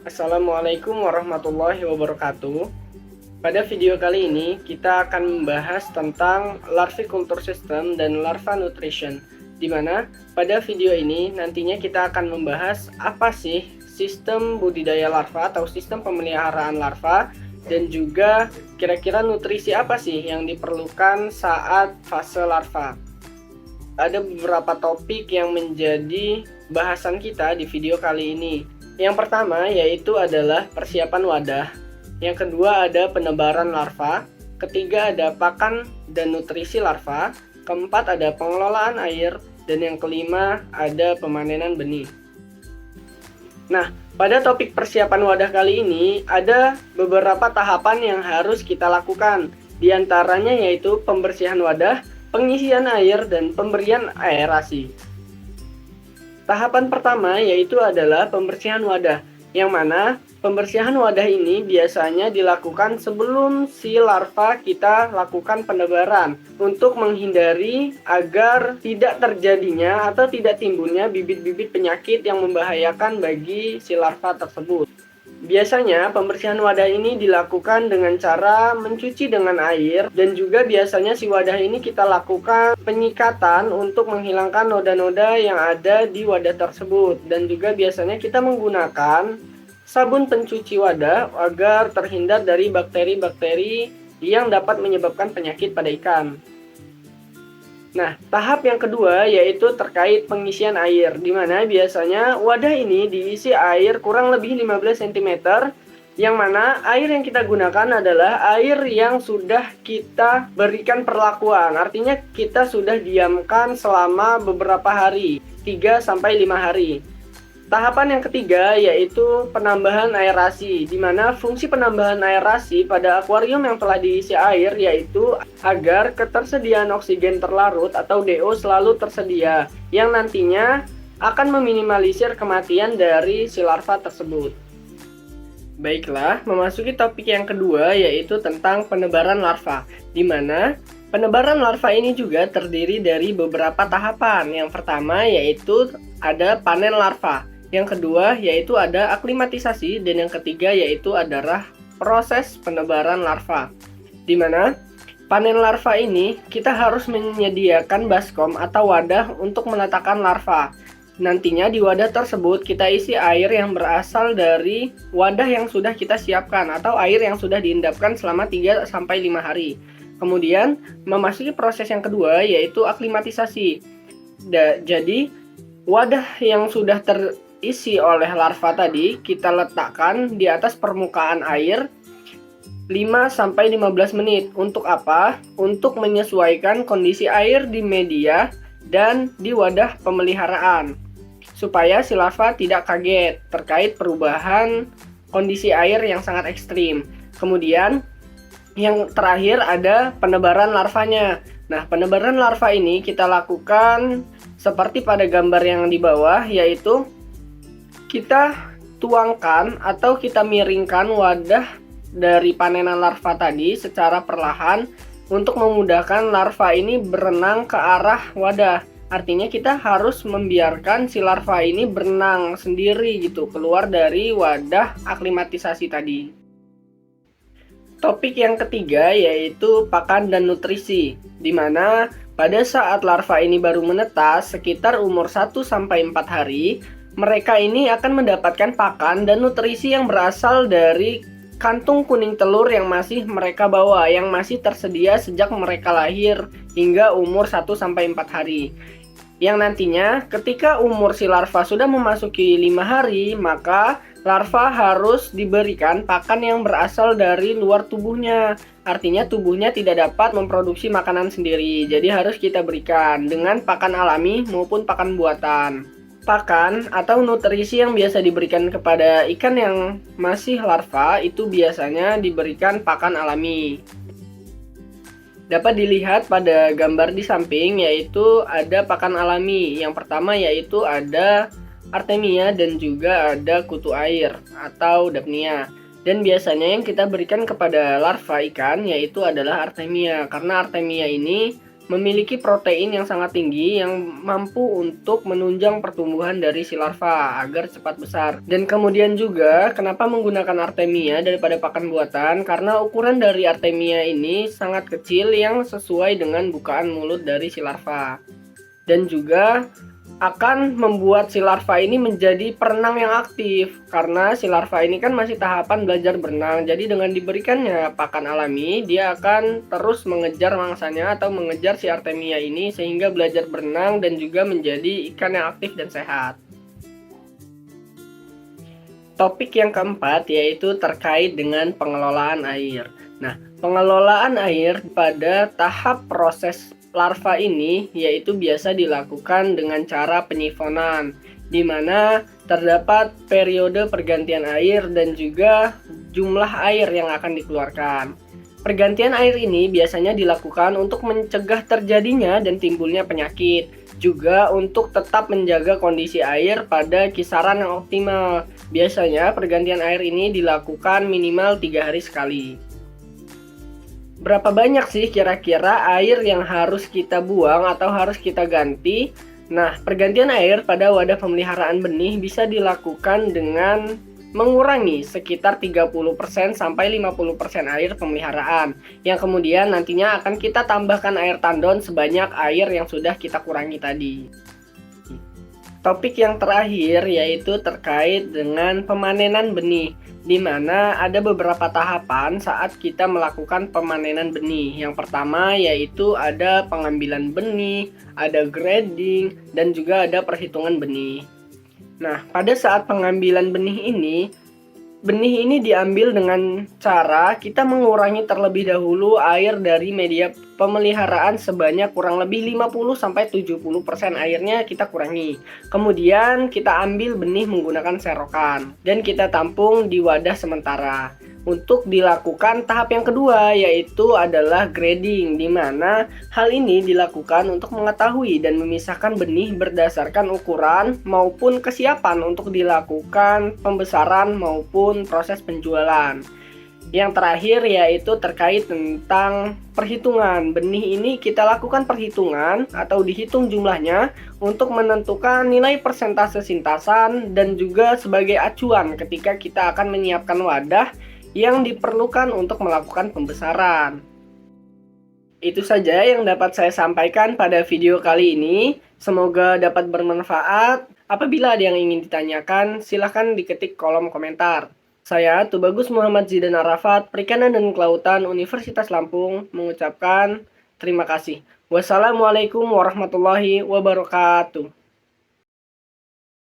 Assalamualaikum warahmatullahi wabarakatuh. Pada video kali ini kita akan membahas tentang larviculture system dan larva nutrition, di mana pada video ini nantinya kita akan membahas apa sih sistem budidaya larva atau sistem pemeliharaan larva, dan juga kira-kira nutrisi apa sih yang diperlukan saat fase larva. Ada beberapa topik yang menjadi bahasan kita di video kali ini. Yang pertama yaitu adalah persiapan wadah. Yang kedua ada penebaran larva. Ketiga ada pakan dan nutrisi larva. Keempat ada pengelolaan air. Dan yang kelima ada pemanenan benih. Nah, pada topik persiapan wadah kali ini ada beberapa tahapan yang harus kita lakukan. Di antaranya yaitu pembersihan wadah, pengisian air, dan pemberian aerasi. Tahapan pertama yaitu adalah pembersihan wadah, yang mana pembersihan wadah ini biasanya dilakukan sebelum si larva kita lakukan penebaran untuk menghindari agar tidak terjadinya atau tidak timbulnya bibit-bibit penyakit yang membahayakan bagi si larva tersebut. Biasanya pembersihan wadah ini dilakukan dengan cara mencuci dengan air, dan juga biasanya si wadah ini kita lakukan penyikatan untuk menghilangkan noda-noda yang ada di wadah tersebut, dan juga biasanya kita menggunakan sabun pencuci wadah agar terhindar dari bakteri-bakteri yang dapat menyebabkan penyakit pada ikan. Nah, tahap yang kedua yaitu terkait pengisian air, di mana biasanya wadah ini diisi air kurang lebih 15 cm, yang mana air yang kita gunakan adalah air yang sudah kita berikan perlakuan. Artinya kita sudah diamkan selama beberapa hari, 3-5 hari. Tahapan yang ketiga yaitu penambahan aerasi, di mana fungsi penambahan aerasi pada akuarium yang telah diisi air yaitu agar ketersediaan oksigen terlarut atau DO selalu tersedia, yang nantinya akan meminimalisir kematian dari si larva tersebut. Baiklah, memasuki topik yang kedua yaitu tentang penebaran larva, di mana penebaran larva ini juga terdiri dari beberapa tahapan. Yang pertama yaitu ada panen larva. Yang kedua yaitu ada aklimatisasi, dan yang ketiga yaitu adalah proses penebaran larva. Di mana panen larva ini kita harus menyediakan baskom atau wadah untuk meletakkan larva. Nantinya di wadah tersebut kita isi air yang berasal dari wadah yang sudah kita siapkan atau air yang sudah diendapkan selama 3-5 hari. Kemudian memasuki proses yang kedua yaitu aklimatisasi. Jadi wadah yang sudah terisi oleh larva tadi kita letakkan di atas permukaan air 5-15 menit. Untuk apa? Untuk menyesuaikan kondisi air di media dan di wadah pemeliharaan, supaya si larva tidak kaget terkait perubahan kondisi air yang sangat ekstrim. Kemudian yang terakhir ada penebaran larvanya. Nah, penebaran larva ini kita lakukan seperti pada gambar yang di bawah, yaitu kita tuangkan atau kita miringkan wadah dari panenan larva tadi secara perlahan untuk memudahkan larva ini berenang ke arah wadah. Artinya kita harus membiarkan si larva ini berenang sendiri gitu, keluar dari wadah aklimatisasi tadi. Topik yang ketiga yaitu pakan dan nutrisi, di mana pada saat larva ini baru menetas sekitar umur 1-4 hari, mereka ini akan mendapatkan pakan dan nutrisi yang berasal dari kantung kuning telur yang masih mereka bawa, yang masih tersedia sejak mereka lahir hingga umur 1-4 hari. Yang nantinya ketika umur si larva sudah memasuki 5 hari, maka larva harus diberikan pakan yang berasal dari luar tubuhnya. Artinya tubuhnya tidak dapat memproduksi makanan sendiri, jadi harus kita berikan dengan pakan alami maupun pakan buatan. Pakan atau nutrisi yang biasa diberikan kepada ikan yang masih larva itu biasanya diberikan pakan alami. Dapat dilihat pada gambar di samping, yaitu ada pakan alami. Yang pertama yaitu ada artemia dan juga ada kutu air atau dapnia. Dan biasanya yang kita berikan kepada larva ikan yaitu adalah artemia, karena artemia ini memiliki protein yang sangat tinggi yang mampu untuk menunjang pertumbuhan dari si larva agar cepat besar. Dan kemudian juga kenapa menggunakan artemia daripada pakan buatan, karena ukuran dari artemia ini sangat kecil yang sesuai dengan bukaan mulut dari si larva. Dan juga akan membuat si larva ini menjadi perenang yang aktif, karena si larva ini kan masih tahapan belajar berenang. Jadi dengan diberikannya pakan alami, dia akan terus mengejar mangsanya atau mengejar si artemia ini sehingga belajar berenang dan juga menjadi ikan yang aktif dan sehat. Topik yang keempat yaitu terkait dengan pengelolaan air. Nah, pengelolaan air pada tahap proses larva ini yaitu biasa dilakukan dengan cara penyifonan, di mana terdapat periode pergantian air dan juga jumlah air yang akan dikeluarkan. Pergantian air ini biasanya dilakukan untuk mencegah terjadinya dan timbulnya penyakit, juga untuk tetap menjaga kondisi air pada kisaran yang optimal. Biasanya pergantian air ini dilakukan minimal 3 hari sekali. Berapa banyak sih kira-kira air yang harus kita buang atau harus kita ganti? Nah, pergantian air pada wadah pemeliharaan benih bisa dilakukan dengan mengurangi sekitar 30% sampai 50% air pemeliharaan, yang kemudian nantinya akan kita tambahkan air tandon sebanyak air yang sudah kita kurangi tadi. Topik yang terakhir yaitu terkait dengan pemanenan benih, di mana ada beberapa tahapan saat kita melakukan pemanenan benih. Yang pertama yaitu ada pengambilan benih, ada grading, dan juga ada perhitungan benih. Nah, pada saat pengambilan benih ini diambil dengan cara kita mengurangi terlebih dahulu air dari media pemeliharaan sebanyak kurang lebih 50-70% airnya kita kurangi. Kemudian kita ambil benih menggunakan serokan dan kita tampung di wadah sementara. Untuk dilakukan tahap yang kedua yaitu adalah grading, di mana hal ini dilakukan untuk mengetahui dan memisahkan benih berdasarkan ukuran maupun kesiapan untuk dilakukan pembesaran maupun proses penjualan. Yang terakhir yaitu terkait tentang perhitungan. Benih ini kita lakukan perhitungan atau dihitung jumlahnya untuk menentukan nilai persentase sintasan dan juga sebagai acuan ketika kita akan menyiapkan wadah yang diperlukan untuk melakukan pembesaran. Itu saja yang dapat saya sampaikan pada video kali ini. Semoga dapat bermanfaat. Apabila ada yang ingin ditanyakan, silahkan diketik kolom komentar. Saya Tubagus Muhammad Zidan Arafat, Perikanan dan Kelautan Universitas Lampung, mengucapkan terima kasih. Wassalamualaikum warahmatullahi wabarakatuh.